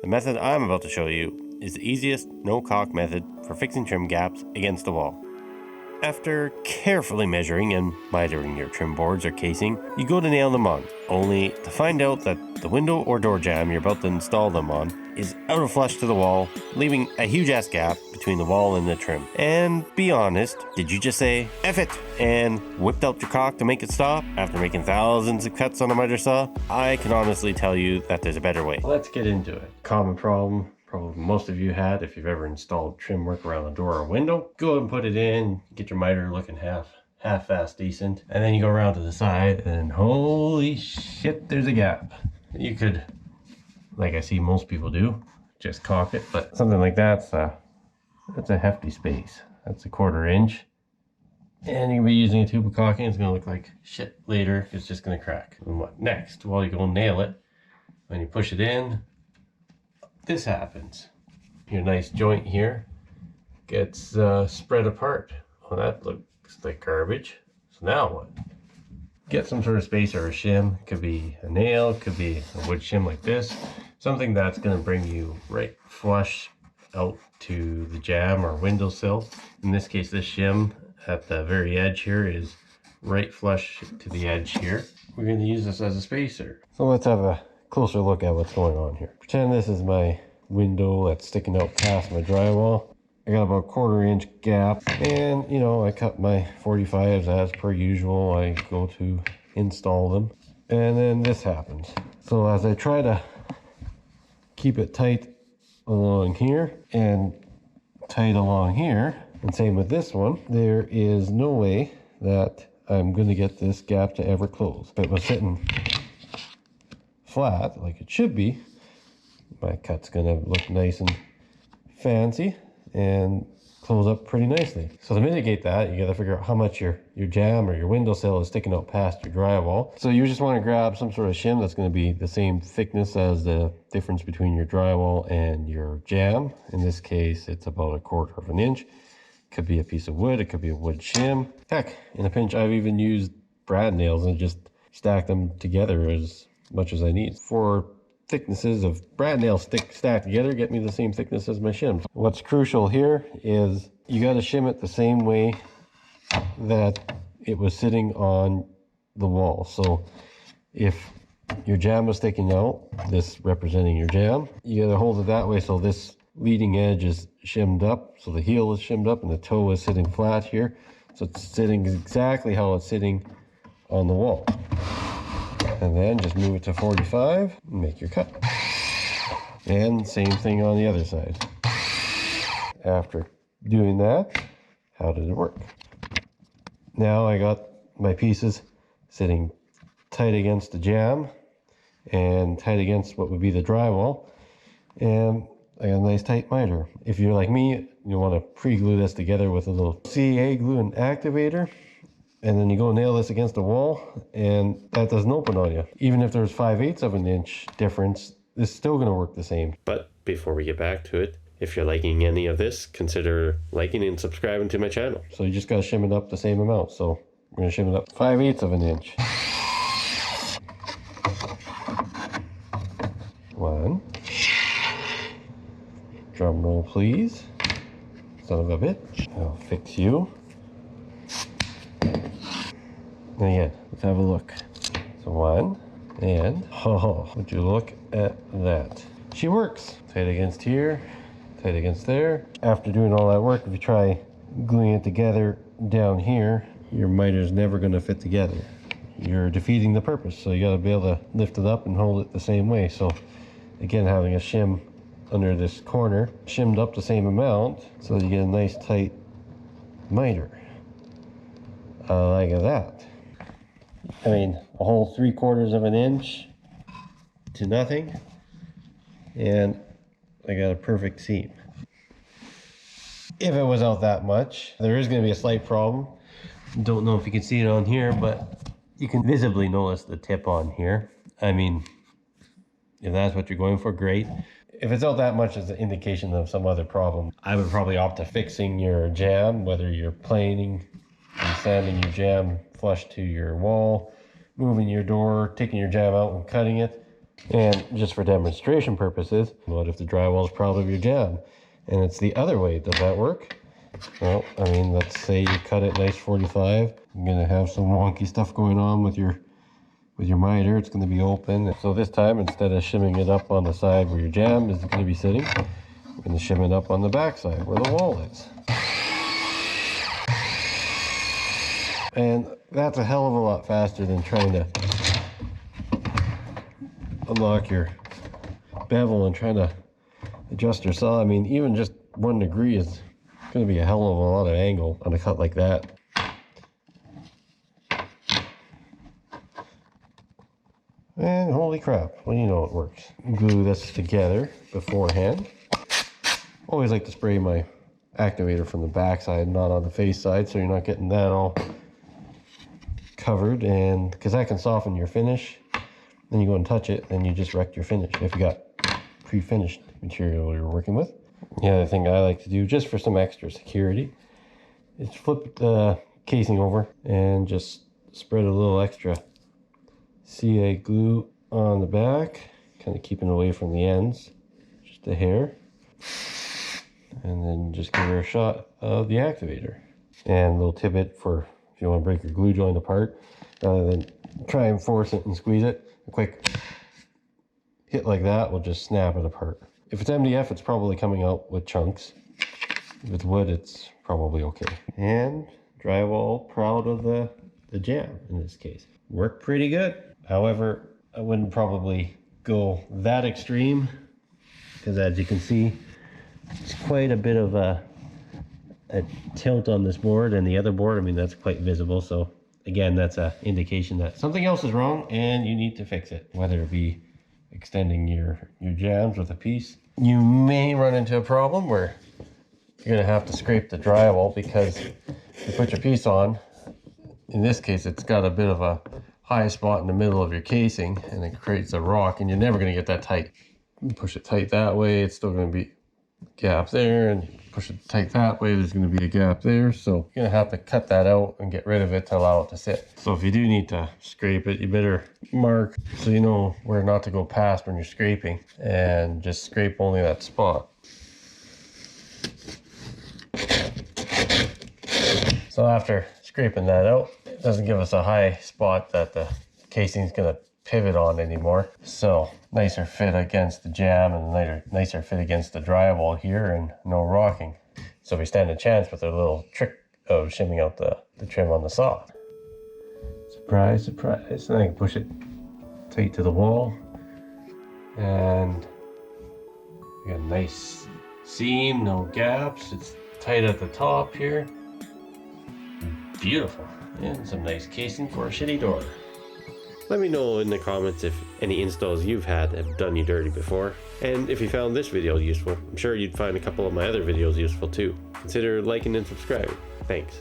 The method I'm about to show you is the easiest no caulk method for fixing trim gaps against the wall. After carefully measuring and mitering your trim boards or casing, you go to nail them on, only to find out that the window or door jamb you're about to install them on is out of flush to the wall, leaving a huge ass gap between the wall and the trim. And be honest, did you just say, F it, and whipped out your caulk to make it stop after making thousands of cuts on a miter saw? I can honestly tell you that there's a better way. Let's get into it. Common problem. Probably most of you had if you've ever installed trim work around a door or window. Go ahead and put it in, get your miter looking half-assed decent, and then you go around to the side and holy shit, there's a gap. You could, like I see most people do, just caulk it, but something like that's a hefty space. That's a 1/4 inch. And you can be using a tube of caulking, it's gonna look like shit later, it's just gonna crack. And what next? Well, you go nail it. When you push it in, this happens. Your nice joint here gets spread apart. Well, that looks like garbage. So now what? Get some sort of spacer or shim. It could be a nail, it could be a wood shim like this. Something that's going to bring you right flush out to the jamb or windowsill. In this case, this shim at the very edge here is right flush to the edge here. We're going to use this as a spacer. So let's have a closer look at what's going on here. Pretend this is my window that's sticking out past my drywall. I got about a 1/4 inch gap, and you know, I cut my 45s as per usual. I go to install them, and then this happens. So as I try to keep it tight along here and tight along here, and same with this one, there is no way that I'm going to get this gap to ever close. If it was sitting flat like it should be, my cut's gonna look nice and fancy and close up pretty nicely. So to mitigate that, you gotta figure out how much your jamb or your windowsill is sticking out past your drywall. So you just want to grab some sort of shim that's going to be the same thickness as the difference between your drywall and your jamb. In this case, it's about a 1/4 inch. Could be a piece of wood, it could be a wood shim. Heck, in a pinch, I've even used brad nails and just stacked them together as much as I need. For thicknesses of brad nails stacked together, get me the same thickness as my shims. What's crucial here is you got to shim it the same way that it was sitting on the wall. So if your jamb was sticking out, this representing your jamb, you got to hold it that way so this leading edge is shimmed up, so the heel is shimmed up and the toe is sitting flat here, so it's sitting exactly how it's sitting on the wall. And then just move it to 45 and make your cut. And same thing on the other side. After doing that, how did it work? Now I got my pieces sitting tight against the jamb and tight against what would be the drywall, and I got a nice tight miter. If you're like me, you want to pre-glue this together with a little CA glue and activator, and then you go nail this against the wall, and that doesn't open on you. Even if there's 5/8 of an inch difference, it's still going to work the same. But before we get back to it, if you're liking any of this, consider liking and subscribing to my channel. So you just got to shim it up the same amount. So we're going to shim it up 5/8 of an inch. 1. Drum roll, please. Son of a bitch. I'll fix you. And again, let's have a look. So 1, and oh, would you look at that? She works. Tight against here, tight against there. After doing all that work, if you try gluing it together down here, your miter's never going to fit together. You're defeating the purpose. So you got to be able to lift it up and hold it the same way. So again, having a shim under this corner, shimmed up the same amount, so you get a nice tight miter. Like that. I mean, a whole 3/4 of an inch to nothing, and I got a perfect seam. If it was out that much, there is going to be a slight problem. Don't know if you can see it on here, but you can visibly notice the tip on here. I mean, if that's what you're going for, great. If it's out that much as an indication of some other problem, I would probably opt to fixing your jamb, whether you're planing and sanding your jamb flush to your wall, moving your door, taking your jamb out and cutting it, And just for demonstration purposes, what if the drywall is proud of your jamb and it's the other way? Does that work? Well, I mean, let's say you cut it nice 45. You're gonna have some wonky stuff going on with your miter. It's gonna be open. So this time, instead of shimming it up on the side where your jamb is gonna be sitting, you're gonna shim it up on the back side where the wall is. And that's a hell of a lot faster than trying to unlock your bevel and trying to adjust your saw. I mean, even just 1 degree is going to be a hell of a lot of angle on a cut like that. And holy crap, well, you know it works. Glue this together beforehand. Always like to spray my activator from the back side, not on the face side, so you're not getting that all covered, and because that can soften your finish. Then you go and touch it, and you just wreck your finish if you got pre-finished material you're working with. The other thing I like to do, just for some extra security, is flip the casing over and just spread a little extra CA glue on the back, kind of keeping away from the ends, just a hair. And then just give her a shot of the activator. And a little tidbit for if you want to break your glue joint apart, rather than try and force it and squeeze it, a quick hit like that will just snap it apart. If it's MDF, it's probably coming out with chunks. If it's wood, it's probably okay. And drywall, proud of the jamb in this case. Worked pretty good. However, I wouldn't probably go that extreme, because as you can see, it's quite a bit of a tilt on this board, and the other board, I mean, that's quite visible. So again, that's an indication that something else is wrong and you need to fix it, whether it be extending your jambs with a piece. You may run into a problem where you're going to have to scrape the drywall, because you put your piece on. In this case, it's got a bit of a high spot in the middle of your casing, and it creates a rock, and you're never going to get that tight. You push it tight that way, it's still going to be a gap there, and you push it tight that way, there's going to be a gap there. So you're going to have to cut that out and get rid of it to allow it to sit. So if you do need to scrape it, you better mark so you know where not to go past when you're scraping, and just scrape only that spot. So after scraping that out, it doesn't give us a high spot that the casing's going to pivot on anymore. So nicer fit against the jamb, and nicer fit against the drywall here, and no rocking. So we stand a chance with our little trick of shimming out the trim on the saw. Surprise, surprise. And I can push it tight to the wall, and we got a nice seam, no gaps. It's tight at the top here. Beautiful. And some nice casing for a shitty door. Let me know in the comments if any installs you've had have done you dirty before. And if you found this video useful, I'm sure you'd find a couple of my other videos useful too. Consider liking and subscribing. Thanks.